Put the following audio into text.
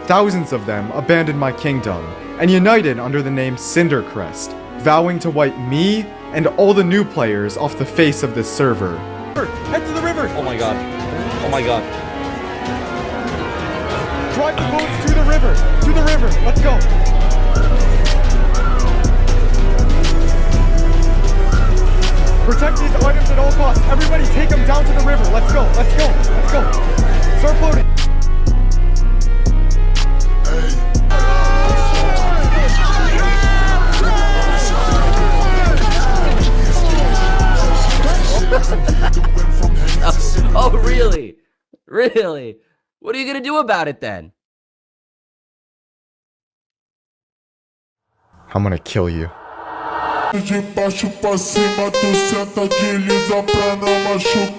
Thousands of them abandoned my kingdom and united under the name Cindercrest, vowing to wipe me and all the new players off the face of this server. Head to the river! Oh my god. Oh my god. Drive the boats to the river! To the river! Let's go! Protect these items at all costs. Everybody take them down to the river. Let's go. Let's go. Let's go. Start floating. Oh, really? Really? What are you gonna do about it then? I'm gonna kill you. De baixo pra cima, tu senta, desliza pra não machucar.